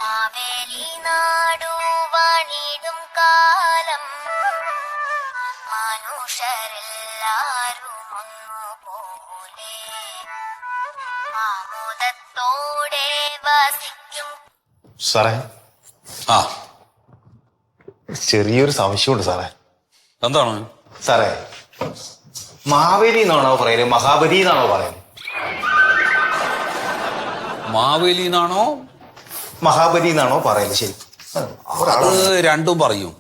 മാവേലി നാടു വാണിടും കാലം മനുഷ്യരെല്ലാരും ഒന്നുപോലെ ആമോദത്തോടെ വസിക്കും. സാറേ, ആ ചെറിയൊരു സംശയമുണ്ട് സാറേ. എന്താണ് സാറേ, മാവേലി എന്നാണോ പറയല്, മഹാബലി എന്നാണോ പറയല്? മാവേലി എന്നാണോ മഹാബലി എന്നാണോ പറയല്? ശരി, അത് രണ്ടും പറയും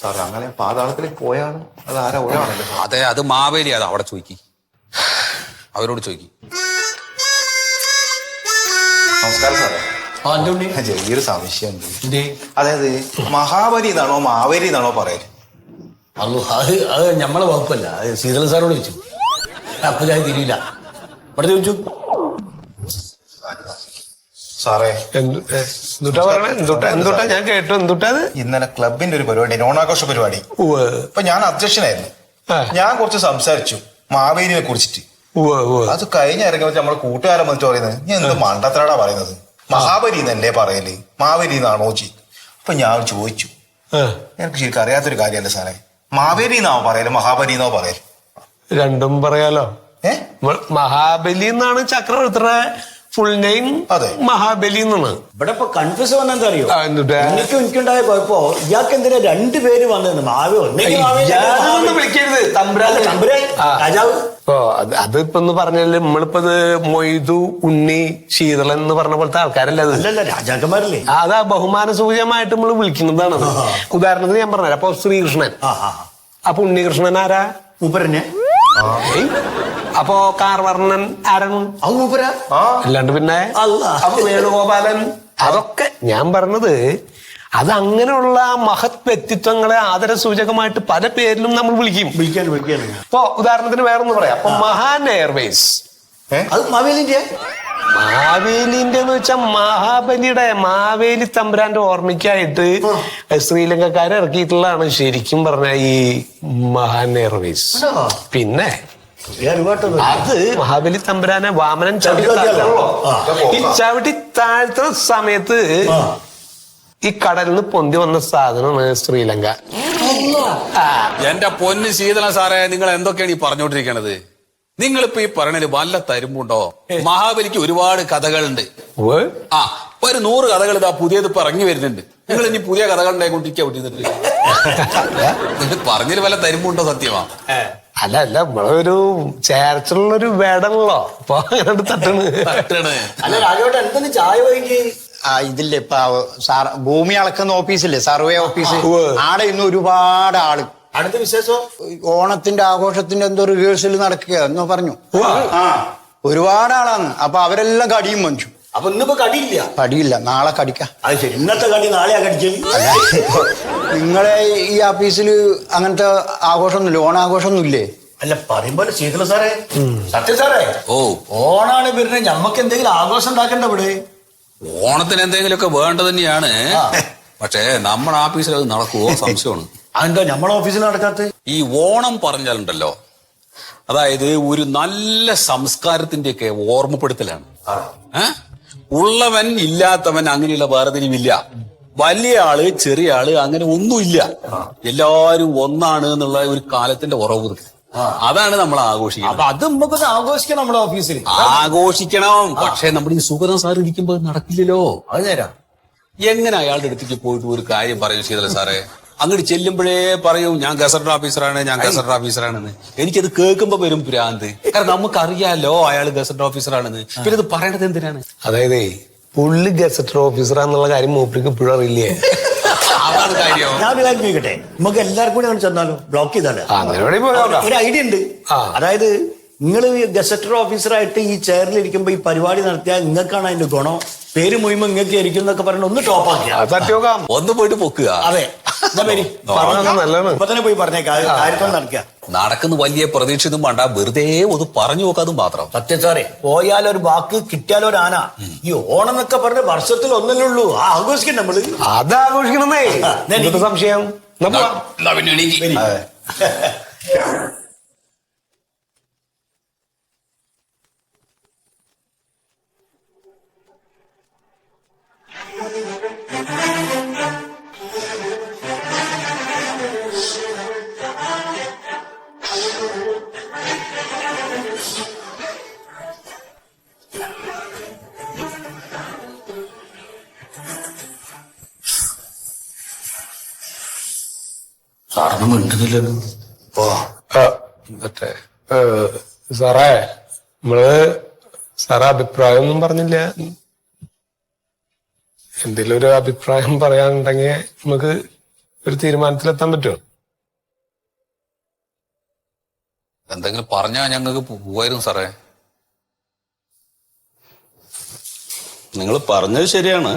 സാറേ. അങ്ങനെ പാതാളത്തിലേക്ക് പോയാണ് അത് ആരാ? ഒരാളല്ലേ? അതെ, അത് മാവേലി. അത് അവിടെ ചോദിക്കി, അവരോട് ചോദിക്കി. നമസ്കാരം സാറേ. ചെറിയൊരു സംശയമുണ്ട്. അതായത് മഹാബലി എന്നാണോ മാവേലി എന്നാണോ പറയല്? അത് നമ്മളെ വകുപ്പല്ല, അത് ശീതള സാറോട് ചോദിച്ചു. അപ്പൊ ഞാൻ തിരിയില്ല, ഇവിടെ ചോദിച്ചു. സാറേ, ഞാൻ കേട്ടു. എന്തുട്ടാ? ഇന്നലെ ക്ലബിന്റെ ഒരു പരിപാടി, ഓണാഘോഷ പരിപാടി. അപ്പൊ ഞാൻ അധ്യക്ഷനായിരുന്നു. ഞാൻ കുറച്ച് സംസാരിച്ചു മാവേലിനെ കുറിച്ചിട്ട്. അത് കഴിഞ്ഞിറങ്ങി വെച്ചാൽ നമ്മുടെ കൂട്ടുകാരൻ വന്നിട്ട് പറയുന്നത്, ഞാൻ എന്ത് മണ്ടത്തരാടാ പറയുന്നത്, മഹാബലി എന്നല്ലേ പറയല്, മാവേലി എന്നാണോ ചി? അപ്പൊ ഞാൻ ചോദിച്ചു, എനിക്ക് ശരിക്കും അറിയാത്തൊരു കാര്യമല്ലേ സാറേ, മാവേലി എന്നാവോ പറയല്, മഹാബലി എന്നോ പറയല്? രണ്ടും പറയാലോ. മഹാബലി എന്നാണ് ചക്രവർത്തിയുടെ ഫുൾ നെയിം. അതെ, മഹാബലി എന്നാണ്. ഇവിടെ ഇപ്പൊ കൺഫ്യൂസ് വന്നെന്താ അറിയോ? എനിക്കുണ്ടായ കുഴപ്പോ ഇയാൾക്ക് എന്തിനാ രണ്ടു പേര് വന്നത്? വിളിക്കരുത് രാജാവ്. അതിപ്പോ പറഞ്ഞാല് നമ്മളിപ്പോ മൊയ്തു, ഉണ്ണി, ശീതളൻ എന്ന് പറഞ്ഞ പോലത്തെ ആൾക്കാരല്ലേ അത്? അല്ലല്ല, രാജാക്കന്മാരല്ലേ. അതാ ബഹുമാന സൂചകമായിട്ട് നമ്മൾ വിളിക്കുന്നതാണ്. ഉദാഹരണത്തിന് ഞാൻ പറഞ്ഞുതരാം. അപ്പൊ ശ്രീകൃഷ്ണൻ, അപ്പൊ ഉണ്ണികൃഷ്ണൻ ആരാ? മൂപ്പരന്നെ. അപ്പോ കാർവർണ്ണൻ ആരാണ്? അല്ലാണ്ട് പിന്നെ അപ്പൊ വേണുഗോപാലൻ. അതൊക്കെ ഞാൻ പറഞ്ഞത്, അത് അങ്ങനെയുള്ള മഹത് വ്യക്തിത്വങ്ങളെ ആദരസൂചകമായിട്ട് പല പേരിലും നമ്മൾ വിളിക്കും. ഇപ്പൊ ഉദാഹരണത്തിന് വേറൊന്ന് പറയാം. അപ്പൊ മഹാൻ എയർവേസ്, അത് മാവേലിന്റെ. മാവേലിന്റെ എന്ന് വെച്ചാൽ മഹാബലിയുടെ, മാവേലി തമ്പുരാന്റെ ഓർമ്മയ്ക്കായിട്ട് ശ്രീലങ്കക്കാരെ ഇറക്കിയിട്ടുള്ളതാണ് ശരിക്കും പറഞ്ഞ ഈ മഹാൻ എയർവേസ്. പിന്നെ അത് മഹാബലി തമ്പുരാനെ വാമനൻ ചവിട്ടി താഴ്ത്തുന്ന സമയത്ത് ഈ കടലിൽ നിന്ന് പൊന്തി വന്ന സാധനമാണ് ശ്രീലങ്ക. എന്റെ പൊന്ന് ശീതള സാറേ, നിങ്ങൾ എന്തൊക്കെയാണ് ഈ പറഞ്ഞോണ്ടിരിക്കണത്? നിങ്ങളിപ്പോ ഈ പറയണത് വല്ല തരുമ്പുണ്ടോ? മഹാബലിക്ക് ഒരുപാട് കഥകളുണ്ട്. ആ, ഒരു 100 കഥകൾ ഇതാ പുതിയത് ഇപ്പൊ ഇറങ്ങി വരുന്നുണ്ട്. നിങ്ങൾ ഇനി പുതിയ കഥകൾ ഉണ്ടായിക്കൊണ്ടിരിക്കാൻ പറ്റുന്നുണ്ട്. നിങ്ങൾ പറഞ്ഞതിൽ വല്ല തരുമ്പുണ്ടോ? സത്യമാ? അല്ല നമ്മളൊരു ചേർച്ചുള്ളൊരു വേടണല്ലോ, അപ്പൊ അങ്ങനെ തട്ടണ്. അല്ല രാജോട്ട് എന്തെന്ന് ചായ വൈകി? ഇതില്ലേ സാർ, ഭൂമി അളക്കുന്ന ഓഫീസില്ലേ, സർവേ ഓഫീസ്, ആടെ ഇന്ന് ഒരുപാട് ആള്. അടുത്ത വിശേഷം ഓണത്തിന്റെ ആഘോഷത്തിന്റെ എന്തോ റിഹേഴ്സൽ നടക്കുക എന്നോ പറഞ്ഞു. ഒരുപാട് ആളാണ്. അപ്പൊ അവരെല്ലാം കടിയും വഞ്ചു. അപ്പൊ ഇന്നിപ്പോ കടിയില്ല? കടിയില്ല, നാളെ കടിക്കാം. അത് ശരി, ഇന്നത്തെ കടി നാളെയാ കടിച്ചത്. നിങ്ങളെ ഈ ഓഫീസിൽ അങ്ങനത്തെ ആഘോഷമൊന്നുമില്ല, ഓണാഘോഷമൊന്നുമില്ലേ? അല്ല പറയുമ്പോ ശീതള സാറേ, സത്യ സാറേ, ഓ ഓണാണ് വരുന്നത്, ഞമ്മക്ക് എന്തെങ്കിലും ആഘോഷം ഉണ്ടാക്കണ്ട ഇവിടെ. ഓണത്തിന് എന്തെങ്കിലുമൊക്കെ വേണ്ടത് തന്നെയാണ്. പക്ഷേ നമ്മുടെ ഓഫീസിൽ അത് നടക്കുവോ സംശയമാണ്. അതെന്താ നമ്മളെ ഓഫീസിൽ നടക്കാത്ത? ഈ ഓണം പറഞ്ഞാലുണ്ടല്ലോ, അതായത് ഒരു നല്ല സംസ്കാരത്തിന്റെയൊക്കെ ഓർമ്മപ്പെടുത്തലാണ്. ഉള്ളവൻ ഇല്ലാത്തവൻ അങ്ങനെയുള്ള വേർതിരിവില്ല. വലിയ ആള് ചെറിയ ആള് അങ്ങനെ ഒന്നുമില്ല. എല്ലാരും ഒന്നാണ് എന്നുള്ള ഒരു കാലത്തിന്റെ ഉറവ്. അതാണ് നമ്മൾ ആഘോഷിക്കുന്നത്. അപ്പൊ അത് നമുക്കൊന്ന് ആഘോഷിക്കണം നമ്മുടെ ഓഫീസിൽ. ആഘോഷിക്കണം, പക്ഷെ നമ്മുടെ ഈ സുഗതൻ സാർ ഇരിക്കുമ്പോ നടക്കില്ലല്ലോ. അത് നേരാ. എങ്ങനെ അയാളുടെ അടുത്തേക്ക് പോയിട്ട് ഒരു കാര്യം പറയും ശീതള സാറേ? അങ്ങോട്ട് ചെല്ലുമ്പോഴേ പറയും ഞാൻ ഗസറ്റഡ് ഓഫീസറാണ്, ഞാൻ ഗസറ്റഡ് ഓഫീസറാണെന്ന്. എനിക്കത് കേൾക്കുമ്പോ വരും ഭ്രാന്ത്. കാരണം നമുക്കറിയാലോ അയാൾ ഗസറ്റഡ് ഓഫീസറാണെന്ന്. പിന്നെ ഇത് പറയണത് എന്തിനാണ്? അതായത് പുള്ളി ഗസറ്റഡ് ഓഫീസറാന്നുള്ള കാര്യം മൂപ്പർക്ക് ഇപ്പോഴും അറിയില്ലേ? അതാണ് കാര്യം. ഞാൻ ഒരു കാര്യം ചോദിക്കട്ടെ, നമുക്ക് എല്ലാവർക്കും കൂടി അങ്ങനെ ചെന്നാലോ? ബ്ലോക്ക് ചെയ്താലോ? ഒരു ഐഡിയ ഉണ്ട്. അതായത് നിങ്ങൾ ഗസറ്റഡ് ഓഫീസറായിട്ട് ഈ ചെയറിലിരിക്കുമ്പോ ഈ പരിപാടി നടത്തിയാൽ നിങ്ങൾക്കാണ് അതിന്റെ ഗുണം. പേര് മുഴുവൻ ഇങ്ങക്ക് ആയിരിക്കും എന്നൊക്കെ പറഞ്ഞ ഒന്ന് ടോപ്പ് ആക്കിയാ ഒന്ന് പോയിട്ട് പൊക്കുക. അതെ, ഇപ്പൊ തന്നെ പോയി പറഞ്ഞേക്കാം, കാര്യത്തോടെ നടക്കുക. നടക്കുന്ന വലിയ പ്രതീക്ഷയൊന്നും വേണ്ട, വെറുതെ ഒന്ന് പറഞ്ഞു നോക്കാതും മാത്രം. സത്യം സാറേ, പോയാലൊരു വാക്ക് കിട്ടിയാലൊരു ആന. ഈ ഓണം എന്നൊക്കെ പറഞ്ഞ വർഷത്തിൽ ഒന്നല്ലേ ഉള്ളൂ, ആഘോഷിക്കണം നമ്മള്. അത് ആഘോഷിക്കണമെന്നേ സംശയം. ഒന്നും മിണ്ടുന്നില്ലല്ലോ. മറ്റേ സാറേ നമ്മള് സാറേ അഭിപ്രായം ഒന്നും പറഞ്ഞില്ല. എന്തെങ്കിലും ഒരു അഭിപ്രായം പറയാനുണ്ടെങ്കിൽ നമുക്ക് ഒരു തീരുമാനത്തിലെത്താൻ പറ്റുമോ? എന്തെങ്കിലും പറഞ്ഞാ ഞങ്ങൾക്ക് പോവായിരുന്നു സാറേ. നിങ്ങൾ പറഞ്ഞത് ശരിയാണ്.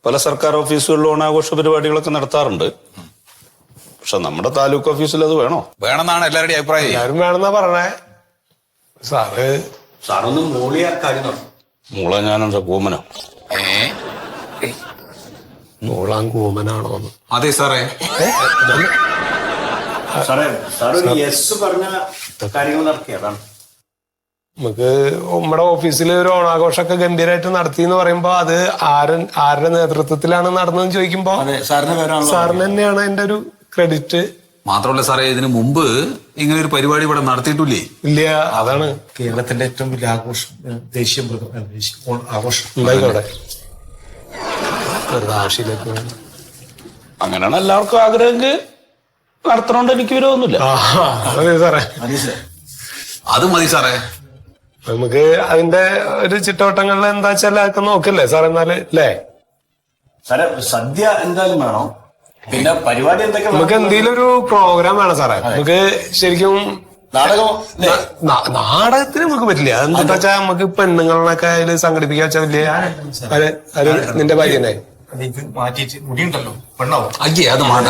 പല സർക്കാർ ഓഫീസുകളിലും ഓണാഘോഷ പരിപാടികളൊക്കെ നടത്താറുണ്ട്. പക്ഷെ നമ്മുടെ താലൂക്ക് ഓഫീസിൽ അത് വേണോ? വേണമെന്നാണ് എല്ലാവരുടെയും അഭിപ്രായം. എല്ലാരും വേണമെന്നാ പറഞ്ഞേ. സാറൊന്നും മൂളിയാ കാര്യം. മൂള ഞാനെന്താ കൂമനോ? മൂളാൻ കൂമനാണോ? അതെ സാറേ. സാറ് യെസ് പറഞ്ഞ കാര്യങ്ങൾ നടത്തിയതാണ്. നമുക്ക് നമ്മുടെ ഓഫീസിൽ ഒരു ഓണാഘോഷമൊക്കെ ഗംഭീരമായിട്ട് നടത്തി എന്ന് പറയുമ്പോ അത് ആരുടെ നേതൃത്വത്തിലാണ് നടന്നതെന്ന് ചോദിക്കുമ്പോ സാറിന് തന്നെയാണ് എന്റെ ഒരു ക്രെഡിറ്റ്. മാത്രമല്ല സാറേ, ഇതിനു മുമ്പ് ഇങ്ങനെ ഒരു പരിപാടി ഇവിടെ നടത്തിയിട്ടില്ലേ? ഇല്ല, അതാണ് കേരളത്തിന്റെ ഏറ്റവും വലിയ ആഘോഷം, ദേശീയ ആഘോഷം ഉണ്ടായിക്കോട്ടെ. വെറുതെ ആശയിലേക്ക് അങ്ങനെയാണ് എല്ലാവർക്കും ആഗ്രഹമെങ്കിൽ നടത്തണോണ്ട് എനിക്ക് വിരോധമൊന്നുമില്ല. അതെ സാറേ, അത് മതി സാറേ. നമുക്ക് അതിന്റെ ഒരു ചിട്ടവട്ടങ്ങളിൽ എന്താ വെച്ചാൽ അതൊക്കെ നോക്കല്ലേ സാർ? എന്നാല് അല്ലേ സാറേ, സദ്യ എന്തായാലും വേണോ? പിന്നെ പരിപാടി എന്തൊക്കെ? നമുക്ക് എന്തെങ്കിലും ഒരു പ്രോഗ്രാം വേണം സാറേ. നമുക്ക് ശരിക്കും നാടകത്തിന് നമുക്ക് പറ്റില്ല. എന്താ വെച്ചാൽ നമുക്ക് പെണ്ണുങ്ങളൊക്കെ അതിൽ സംഘടിപ്പിക്കാൻ വെച്ചാൽ വലിയ അത് നിന്റെ ഭാര്യനെ മാറ്റിട്ട് മുടിയുണ്ടല്ലോ പെണ്ണാവും. അയ്യേ, അത് വേണ്ട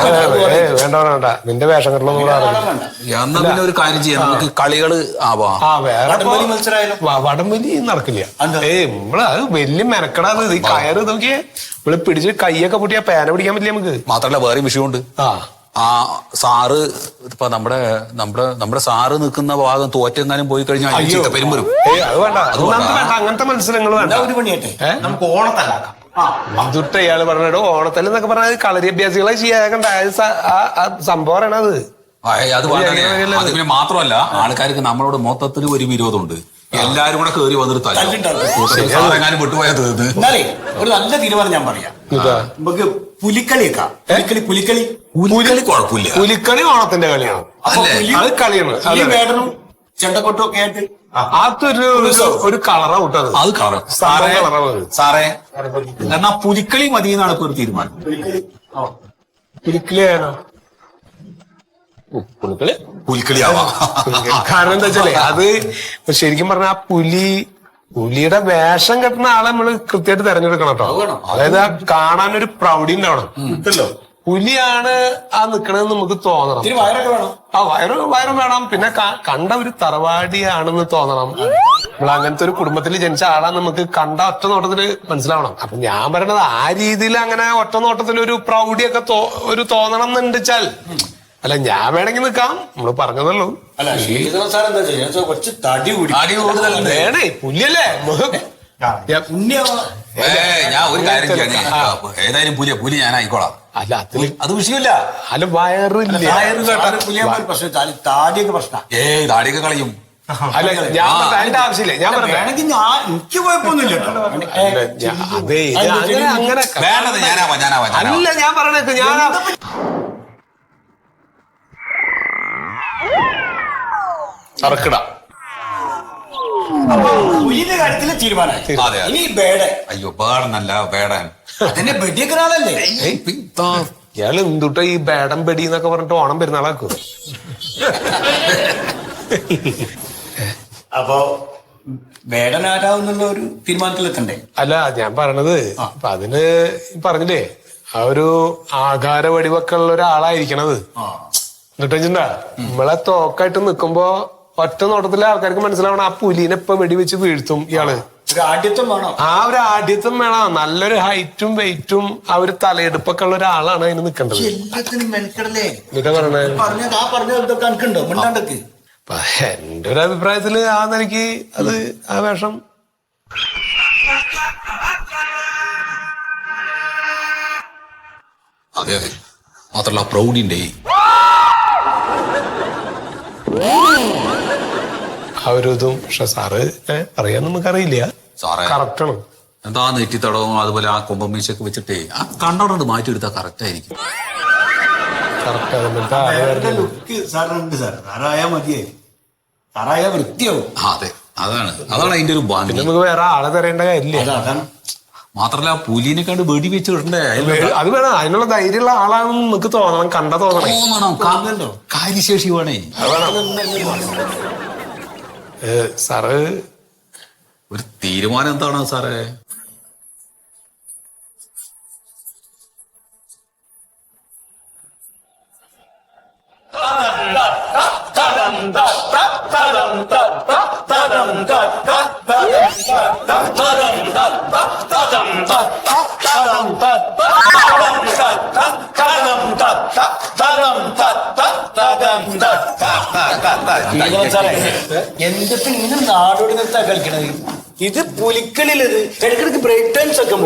വേണ്ട, നിന്റെ വേഷങ്ങളിലൊന്നും കൂടെ എന്നാ പിന്നെ ഒരു കാര്യം ചെയ്യാം, നമുക്ക് കളികള് വടംവലി നടക്കില്ല. നമ്മള് അത് വലിയ മെനക്കെടാത്. ഈ കയറ് നോക്കിയേ, നമ്മള് പിടിച്ച് കൈയൊക്കെ പൊട്ടിയാ പേന പിടിക്കാൻ പറ്റില്ല നമുക്ക്. മാത്രല്ല വേറെ വിഷയമുണ്ട്. ആ സാറ് ഇപ്പൊ നമ്മുടെ സാറ് നിൽക്കുന്ന ഭാഗം തോറ്റെങ്ങാനും പോയി കഴിഞ്ഞാൽ ചീത്തപ്പേരും വരും. അത് വേണ്ട, അങ്ങനത്തെ മത്സരങ്ങൾ വേണ്ട. ഒരു പണിയാട്ടെ, നമുക്ക് ഓണത്തല്ലാക്കാം. എന്തുട്ട ഇയാള് പറഞ്ഞോ ഓണത്തല് എന്നൊക്കെ പറഞ്ഞാൽ കളരി അഭ്യാസികളെ ചെയ്യാകണ്ട സംഭവമാണ് അത്. അത് അത് പിന്നെ മാത്രമല്ല, ആൾക്കാർക്ക് നമ്മളോട് മൊത്തത്തിൽ ഒരു വിരോധമുണ്ട്. എല്ലാരും കൂടെ കേറി വന്നിട്ട് തല്ലെങ്ങാനും വിട്ടുപോയാൽ എന്നാലേ ഒരു നല്ല തീരുമാനം ഞാൻ പറയാം. നമുക്ക് പുലിക്കളിയേക്കാം. പുലിക്കളി കുഴപ്പമില്ല. പുലിക്കളി ഓണത്തിന്റെ കളിയാണ്. അത് കളിയാണ്. വേടനും ചെണ്ടക്കൊട്ടും ഒക്കെ ആയിട്ട് അതൊരു കളറാ വിട്ടത്. അത് കളർ സാറേ. എന്നാ പുലിക്കളി മതി എന്നാണ് ഇപ്പൊ ഒരു തീരുമാനം. പുലിക്കളിയാണോ? പുലിക്കളിയാവാം. കാരണം എന്താ വെച്ചാലേ അത് ശരിക്കും പറഞ്ഞ ആ പുലിയുടെ വേഷം കെട്ടുന്ന ആളെ നമ്മള് കൃത്യമായിട്ട് തെരഞ്ഞെടുക്കണം കേട്ടോ. അതായത് ആ കാണാനൊരു പ്രൗഢി ഉണ്ടാവണം. പുലിയാണ് ആ നിക്കണെന്ന് നമുക്ക് തോന്നണം. വയറും വേണം. പിന്നെ കണ്ട ഒരു തറവാടിയാണെന്ന് തോന്നണം. നമ്മൾ അങ്ങനത്തെ ഒരു കുടുംബത്തിൽ ജനിച്ച ആളാന്ന് നമുക്ക് കണ്ട ഒറ്റ നോട്ടത്തില് മനസ്സിലാവണം. അപ്പൊ ഞാൻ പറയണത് ആ രീതിയിൽ അങ്ങനെ ഒറ്റ നോട്ടത്തിൽ ഒരു പ്രൗഢിയൊക്കെ ഒരു തോന്നണം എന്നുണ്ടെച്ചാൽ, അല്ല ഞാൻ വേണമെങ്കിൽ നിൽക്കാം, നമ്മള് പറഞ്ഞതല്ലോ. വേണേ പുലിയല്ലേ. ഞാൻ ഒരു കാര്യം ചെയ്യാം, ഏതായാലും പുലി ഞാൻ ആയിക്കോളാം. അല്ല അത് വിഷയമില്ല. അല്ല വയറില്ല, താടിയൊക്കെ പ്രശ്നം. താടിയൊക്കെ കളയും. അല്ല ഞാൻ അതിന്റെ ആവശ്യമില്ല. ഞാൻ വേണമെങ്കിൽ എനിക്ക് കുഴപ്പമൊന്നുമില്ല. അതെ അങ്ങനെ വേണ്ടത് ഞാനാവാ. അല്ല ഞാൻ പറയണേക്ക് കറക്കിട പുലിന്റെ കാര്യത്തില് തീരുമാനമായി. ഇനി ബേഡൻ. അയ്യോ, ബേഡനല്ല, ബേഡൻ. അതിന്റെ ബെഡിയൊക്കെ ആളല്ലേ. ഇയാള് എന്തുട്ട ഈ ബേഡൻ ബെടി എന്നൊക്കെ പറഞ്ഞിട്ട് ഓണം പെരുന്നാളാക്കും. അപ്പൊ ബേഡൻ ആരാവുന്നുള്ള ഒരു തീരുമാനത്തിലെത്തണ്ടേ? അല്ല ഞാൻ പറയണത് അപ്പൊ അതിന് പറഞ്ഞില്ലേ ആ ഒരു ആകാര വടിവൊക്കെ ഉള്ള ഒരാളായിരിക്കണത്. എന്നിട്ട് വെച്ചിട്ടുണ്ടാ നമ്മളെ തോക്കായിട്ട് നിക്കുമ്പോ ഒറ്റ നോട്ടത്തിലെ ആൾക്കാർക്ക് മനസ്സിലാവണം ആ പുലിനെ ഇപ്പൊ വെടിവെച്ച് വീഴ്ത്തും ഇയാള്. ആ ഒരു ആഢ്യത്വം വേണം. നല്ലൊരു ഹൈറ്റും വെയിറ്റും ആ ഒരു തലയെടുപ്പൊക്കെ ഉള്ള ഒരാളാണ് അതിന് നിൽക്കേണ്ടത്. എന്നിട്ടാ പറയണേ എന്റെ ഒരു അഭിപ്രായത്തില് ആ നിലയ്ക്ക് അത് ആ വേഷം അതെ അതെ. മാത്രല്ല പ്രൗഢിന്റെ ആ ഒരു ഇതും. പക്ഷെ സാറ് പറയാൻ നമുക്കറിയില്ല. കറക്റ്റാണ്. എന്താ നെറ്റിത്തടവും അതുപോലെ ആ കൊമ്പമീശൊക്കെ വെച്ചിട്ടേ ആ കണ്ണോട് മാറ്റിയെടുത്താൽ കറക്റ്റ് ആയിരിക്കും. കറക്റ്റ് ലുക്ക് സാറിനുണ്ട് സാർ. സാറായാ മതിയായി. സാറായാ വൃത്തിയാവും. അതെ, അതാണ് അതിന്റെ ഒരു ഭംഗി. നമുക്ക് വേറെ ആളെ തരേണ്ട കാര്യമില്ല. അതാണ്. മാത്രല്ല പുലിനെ കണ്ട് വെടി വെച്ച് വിടണ്ടേ? അത് വേണം. അതിനുള്ള ധൈര്യമുള്ള ആളാണെന്ന് നമുക്ക് തോന്നണം, തോന്നണം. കാര്യശേഷി വേണേ. സാറ് ഒരു തീരുമാനം എന്താണ് സാറേ? എന്തൊക്കെ ഇങ്ങനെ നാടോടി നിർത്താ കളിക്കണത്? ഇത് പുലിക്കളിലത് ഇടക്കിടക്ക് ബ്രേക്ക് ടൈംസ് ഒക്കെ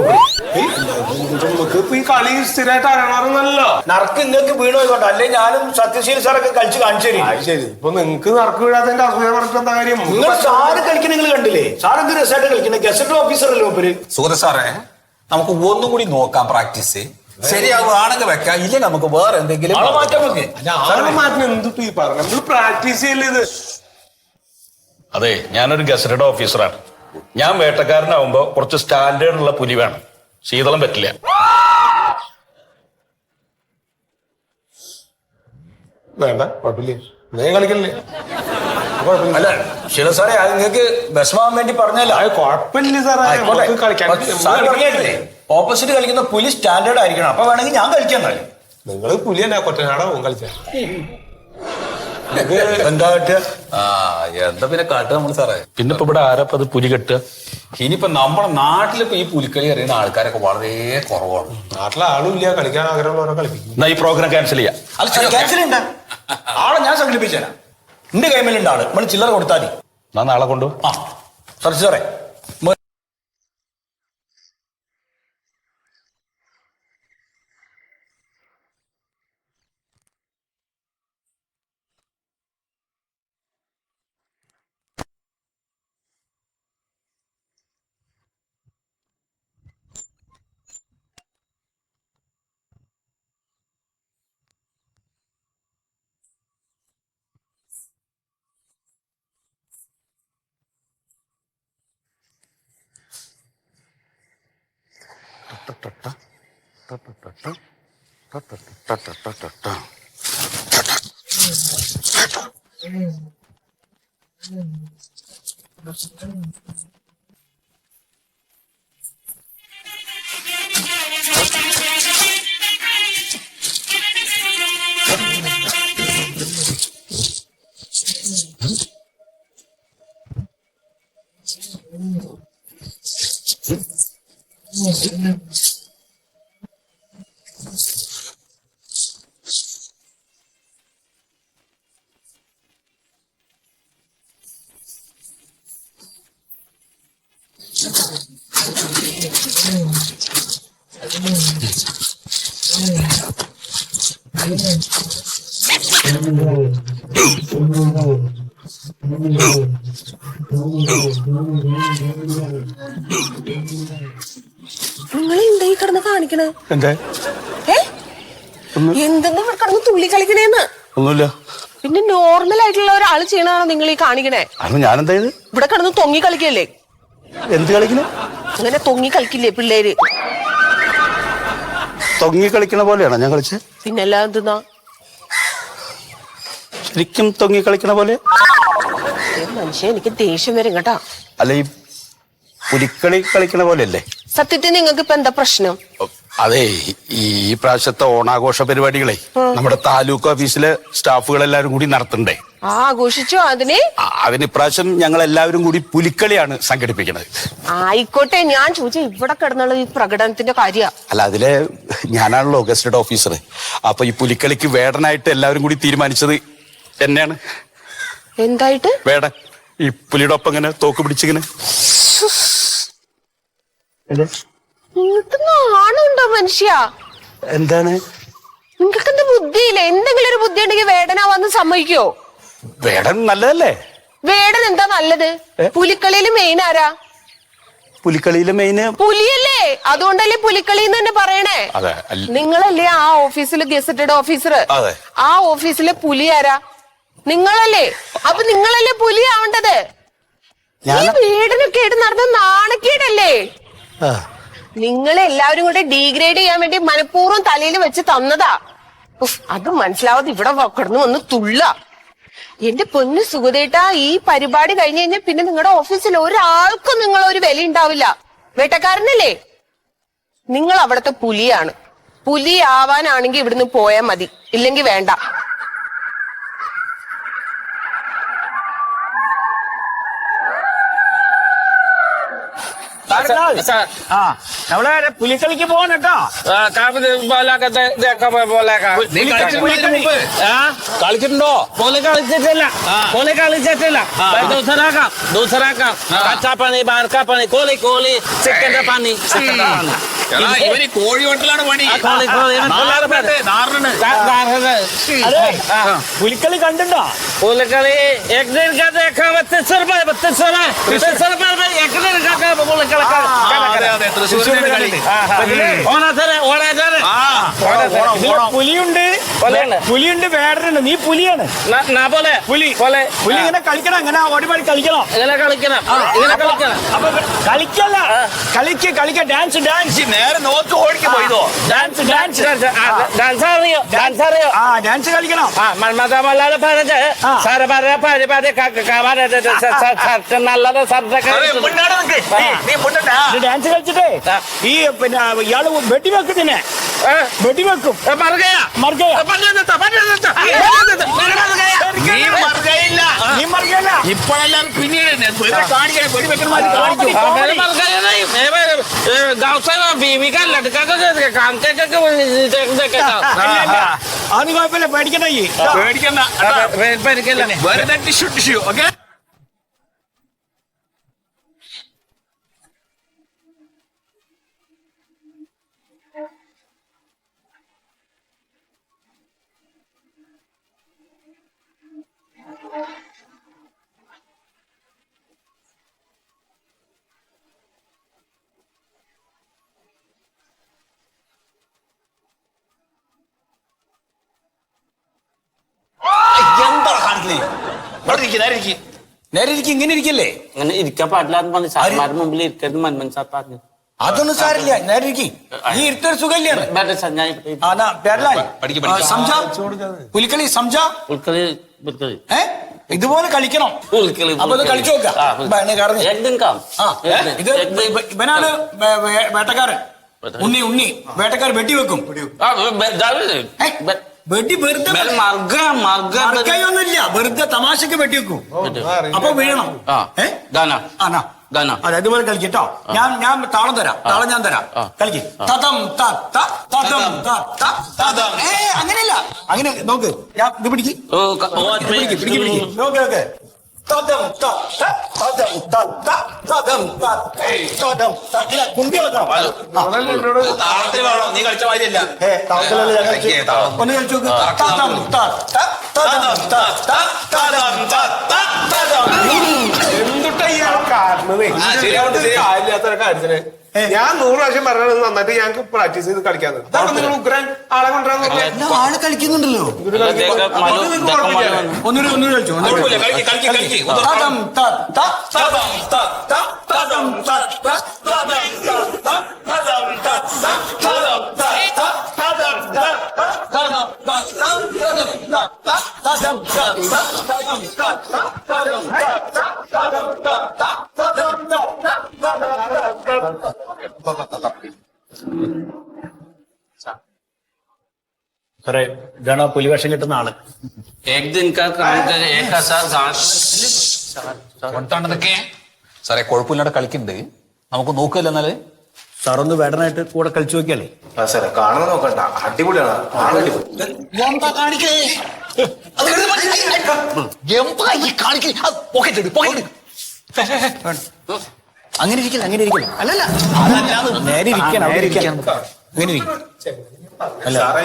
നമുക്ക് ഇപ്പൊ ഈ കളി സ്ഥിരമായിട്ട് അറിയണമെന്നല്ലോ. നറുക്ക് നിങ്ങൾക്ക് വീണു പോയിക്കോട്ടെ. അല്ലെ ഞാനും സത്യശീൽ സാറൊക്കെ കളിച്ച് കാണിച്ചു തരും. ശരി, ഇപ്പൊ നിങ്ങക്ക് നറുക്ക് വീഴാത്തതിന്റെ അസുഖം പറഞ്ഞിട്ട് എന്താ കാര്യം? നിങ്ങൾ സാറ് കളിക്കുന്ന നിങ്ങൾ കണ്ടില്ലേ? സാർ എന്ത് രസമായിട്ട് കളിക്കണേ. ഗസറ്റ് ഓഫീസറല്ലേ മൂപ്പര്. സുഹൃത്ത് സാറേ, നമുക്ക് ഒന്നും കൂടി നോക്കാം പ്രാക്ടീസ്. ശരിയാവുകയാണെങ്കിൽ വെക്കാം, ഇല്ല നമുക്ക് വേറെ എന്തെങ്കിലും മാറ്റം വെക്ക്. മാറ്റിന് എന്തിട്ട് ഈ പറഞ്ഞു? നമ്മൾ പ്രാക്ടീസ് ചെയ്യല്ലേ ഇത്? അതെ, ഞാനൊരു ഗസറ്റഡ് ഓഫീസറാണ്. ഞാൻ വേട്ടക്കാരനാവുമ്പോ കുറച്ച് സ്റ്റാൻഡേർഡ് ഉള്ള പുലി വേണം. ശീതളം പറ്റില്ല. വേണ്ട, കുഴപ്പമില്ല. നീ കളിക്കല്ലേ? അല്ല ശീല സാറേ, അത് നിങ്ങൾക്ക് വിഷമാവാൻ വേണ്ടി പറഞ്ഞല്ലോ. കുഴപ്പമില്ല സാറേ, കളിക്കാൻ. ഓപ്പോസിറ്റ് കളിക്കുന്ന പുലി സ്റ്റാൻഡേർഡ് ആയിരിക്കണം. അപ്പൊ വേണമെങ്കിൽ ഞാൻ കളിക്കാൻ കഴിയും. നിങ്ങള് പുലി തന്നെ കൊറ്റനാടാവും കളിച്ച. എന്താ പറ്റുക? എന്താ പിന്നെ കാട്ടുക നമ്മൾ സാറേ? പിന്നെ ഇപ്പൊ ഇവിടെ ആരപ്പ അത് പുലി കെട്ടുക? ഇനിയിപ്പോ നമ്മുടെ നാട്ടിലിപ്പോ ഈ പുലിക്കളി അറിയുന്ന ആൾക്കാരൊക്കെ വളരെ കുറവാണ്. നാട്ടിലെ ആളും ഇല്ല, കളിക്കാൻ ആഗ്രഹമുള്ളവരെ കളിപ്പിക്കും. എന്നാ ഈ പ്രോഗ്രാം ക്യാൻസൽ ചെയ്യാം. അത് ക്യാൻസൽ ചെയ്യണ്ട. ആളെ ഞാൻ സംഘടിപ്പിച്ചുതരാം. എന്റെ കൈമേലുണ്ട് ആള്. നമ്മൾ ചില്ലറ കൊടുത്താൽ മതി. ഞാൻ നാളെ കൊണ്ടു. ആ സാർ സാറേ, നിങ്ങൾ എന്തായി കിടന്ന് കാണിക്കണേ? എന്താ എന്തെന്ന് കിടന്ന് തുള്ളി കളിക്കണേന്ന്? ഒന്നുമില്ല. പിന്നെ നോർമൽ ആയിട്ടുള്ള ഒരാള് ചെയ്യണാണോ നിങ്ങൾ ഈ കാണിക്കണേ? അത് ഞാനെന്താ ഇത്? ഇവിടെ കിടന്ന് തൊങ്ങി കളിക്കല്ലേ? എന്ത് കളിക്കണേ? അങ്ങനെ തൊങ്ങി കളിക്കില്ലേ പിള്ളേര്? തൊങ്ങി കളിക്കണ പോലെയാണോ ഞാൻ കളിച്ചത്? പിന്നെല്ലാം എന്തെന്നാ? ശരിക്കും തൊങ്ങി കളിക്കണ പോലെ മനുഷ്യ, എനിക്ക് ദേഷ്യം വരും കേട്ടാ. അല്ല, ഈ പുലിക്കളി കളിക്കണ പോലെയല്ലേ? സത്യത്തിൽ നിങ്ങൾക്ക് ഇപ്പൊ എന്താ പ്രശ്നം? അതെ, ഈ പ്രാവശ്യത്തെ ഓണാഘോഷ പരിപാടികളെ നമ്മുടെ താലൂക്ക് ഓഫീസിലെ സ്റ്റാഫുകളെല്ലാരും കൂടി നടത്തണ്ടേ? ആഘോഷിച്ചോ? അതിന് ഇപ്രാവശ്യം ഞങ്ങൾ എല്ലാവരും കൂടി പുലിക്കളിയാണ് സംഘടിപ്പിക്കുന്നത്. ആയിക്കോട്ടെ, ഞാൻ ചോദിച്ച ഇവിടെ കിടന്നുള്ള ഈ പ്രകടനത്തിന്റെ കാര്യ. അല്ല, അതിലെ ഞാനാണല്ലോ ഗസ്റ്റഡ് ഓഫീസർ. അപ്പൊ ഈ പുലിക്കളിക്ക് വേടനായിട്ട് എല്ലാവരും കൂടി തീരുമാനിച്ചത് എന്നെയാണ്. എന്തായിട്ട്? വേടൻ. ഈ പുലിയുടെ ഒപ്പം ഇങ്ങനെ തോക്ക് പിടിച്ചിങ്ങനെ. നിങ്ങൾക്ക് നാണുണ്ടോ മനുഷ്യ? എന്താണ്? നിങ്ങൾക്ക് എന്താ ബുദ്ധിയില്ല? എന്തെങ്കിലും ഒരു ബുദ്ധി ഉണ്ടെങ്കിൽ വേടനാവാന്ന് സമ്മതിക്കോ? വേടൻ നല്ലതല്ലേ? വേടൻ എന്താ നല്ലത്? പുലിക്കളിയിൽ മെയിൻ ആരാ? പുലിക്കളിയിലെ മെയിന് പുലിയല്ലേ? അതുകൊണ്ടല്ലേ പുലിക്കളി എന്ന് തന്നെ പറയണേ. അതെ. നിങ്ങളല്ലേ ആ ഓഫീസിൽ ഗസറ്റഡ് ഓഫീസർ? അതെ. ആ ഓഫീസിലെ പുലി ആരാ? നിങ്ങളല്ലേ? അപ്പൊ നിങ്ങളല്ലേ പുലി ആവേണ്ടത്? ഈ വീടിനൊക്കെ ആയിട്ട് നടന്ന നാണക്കേടല്ലേ? നിങ്ങളെല്ലാവരും കൂടെ ഡീഗ്രേഡ് ചെയ്യാൻ വേണ്ടി മനഃപൂർവ്വം തലയിൽ വെച്ച് തന്നതാ. അത് മനസ്സിലാവാതെ ഇവിടെ കിടന്നു വന്ന് തുള്ള. എന്റെ പൊന്നു സുഗതേട്ടാ, ഈ പരിപാടി കഴിഞ്ഞു കഴിഞ്ഞാൽ പിന്നെ നിങ്ങളുടെ ഓഫീസിൽ ഒരാൾക്കും നിങ്ങളൊരു വില ഉണ്ടാവില്ല. വേട്ടക്കാരനല്ലേ? നിങ്ങൾ അവിടുത്തെ പുലിയാണ്. പുലി ആവാനാണെങ്കിൽ ഇവിടുന്ന് പോയാൽ മതി, ഇല്ലെങ്കിൽ വേണ്ട. നമ്മളെ പുലിക്കളിക്ക് പോകണം കേട്ടോ. കളിച്ചിട്ടുണ്ടോ? പോലെ കളിച്ചിട്ടില്ല. ദൂസറാക്കാം കച്ചാപ്പണി ബാർക്കാപ്പണി കോലി കോലി ചിക്കന്റെ പണി. ഇവന് കോഴി ഹോട്ടലാണ് പണി. പുലിക്കളി കണ്ടിട്ടോ? പുലിക്കളി एक दिन का देखा 32 रुपए 32 रुपए एक दिन का പുലിക്കളി പുലിയുണ്ട് വേടനുണ്ട്. നീ പുലിയാണ്. പുലി ഇങ്ങനെ കളിക്കണം, ഇങ്ങനെ ഓടിപാടി കളിക്കണം. അപ്പൊ കളിക്കല്ല, കളിക്ക ഡാൻസ് നേരെ നോക്കി ഓടിക്ക് പോയതോ? ഡാൻസ് കളിക്കണം. മന്മഥമല്ലാതെ പറഞ്ഞ് സാറ് നല്ലത് ഡാൻസ് കളിച്ചിട്ടേ ഈ പിന്നെ ഇയാള് വെടിവെക്കുന്നതിനെ വെടിവെക്കും. ഇപ്പോഴെല്ലാം പിന്നീട് അത് കുഴപ്പമില്ല, പേടിക്കണ്ട. ഓക്കെ. നേരെ ഇരിക്കും. ഇങ്ങനെ ഇരിക്കല്ലേ? അങ്ങനെ ഇരിക്കാൻ പാടില്ലാന്ന് പറഞ്ഞു സാർമാരുടെ മുമ്പിൽ ഇരിക്കരുത് മന്മൻ സാർ പറഞ്ഞു. അതൊന്നും സാരില്ല, നേരെ ഇരിക്കും. നീ ഇരുത്തൊരു സുഖമില്ലേ? പുലിക്കളി സംജാ ഇതുപോലെ കളിക്കണം. അപ്പൊ ഇത് കളിച്ചു നോക്കാം. ഇവനാണ് വേട്ടക്കാരൻ. ഉണ്ണി വേട്ടക്കാരൻ വെട്ടിവെക്കും. വെട്ടി വെറുതെ മർഗയൊന്നുമില്ല, വെറുതെ തമാശക്ക് വെട്ടിവെക്കും. അപ്പൊ വീഴണം. അതെ, ഇതുപോലെ കളിക്കട്ടോ. ഞാൻ താളം തരാം. ഞാൻ തരാം. കളിക്ക്. അങ്ങനെയല്ല, അങ്ങനെ നോക്ക്. ഞാൻ ഇത് പിടിക്ക്. നോക്ക്. കുമ്പി കളിക്കണം. നീ കളിച്ച മാതിരിയല്ല. ഒന്ന് കളിച്ചു നോക്ക്. കാര്യത്തിന് ഞാൻ 100 പ്രാവശ്യം പറഞ്ഞത് നന്നായിട്ട് ഞങ്ങൾക്ക് പ്രാക്ടീസ് ചെയ്ത് കളിക്കാന്ന്. നിങ്ങൾ ഉഗ്രൻ ആളെ കൊണ്ടുവരാൻ ആള് കളിക്കുന്നുണ്ടല്ലോ. ഒന്നൂടെ കളിച്ചു. സാറേ, ഇതാണ് പുലിവേഷം കിട്ടുന്ന ആള്. സാറേ കുഴപ്പമില്ലാതെ കളിക്കുന്നുണ്ട്. നമുക്ക് നോക്കില്ല എന്നാല് സാറൊന്ന് വേടനായിട്ട് കൂടെ കളിച്ചു നോക്കിയാലേ. സാറേ കാണുന്ന നോക്കണ്ട, അടിപൊളിയാണ്. അങ്ങനെ ഇരിക്കില്ല. അല്ലല്ല, നേരെ ഇരിക്കണം. അവിടെ ഇരിക്കണം. അങ്ങനെ ഇരിക്കും.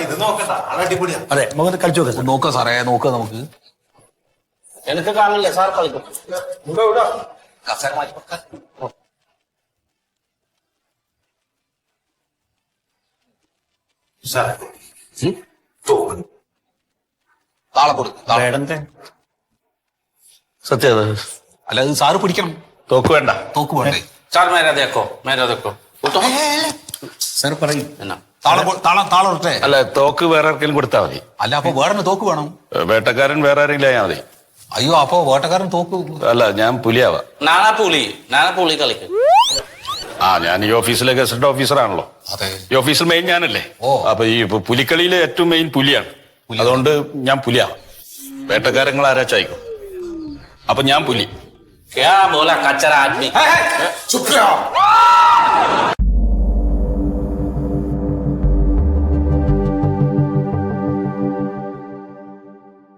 ഇത് നോക്കണ്ട, അടിപൊളിയാണ്. അതെ, നമുക്ക് കളിച്ചു നോക്കാം. നോക്കാം സാറേ, നോക്കാം നമുക്ക്. എനിക്ക് കാണില്ല സാർ കളിക്കും. താളം കൊടുക്കും വേടന്റെ സത്യം അല്ല അത് സാറ് പിടിക്കണം. തോക്ക് വേണ്ട. തോക്ക് വേണ്ടേ? സാർ മേരാ ദേക്കോ സാർ പറയും. താളം ഇട്ടേ. അല്ല, തോക്ക് വേറെ ആർക്കെങ്കിലും കൊടുത്താൽ മതി. അല്ല അപ്പൊ വേറെ തോക്ക് വേണം. വേട്ടക്കാരൻ വേറെ ആരെങ്കിലും ആയാൽ മതി. അയ്യോ അപ്പൊ വേട്ടക്കാരൻ തോക്ക്. അല്ല, ഞാൻ പുലിയാവാ. നാളെ പുളി കളിക്കും. ഞാൻ ഈ ഓഫീസിലെ ഗസറ്റ് ഓഫീസറാണല്ലോ. അതെ. ഈ ഓഫീസിൽ മെയിൻ ഞാനല്ലേ. ഓ. അപ്പൊ ഈ പുലിക്കളിയിലെ ഏറ്റവും മെയിൻ പുലിയാണ്. അതുകൊണ്ട് ഞാൻ പുലിയാവാം. വേട്ടക്കാരങ്ങൾ ആരാച്ചായിക്കും. അപ്പൊ ഞാൻ പുലി. ക്യാ ബോലാ കച്ചറ ആദ്മി.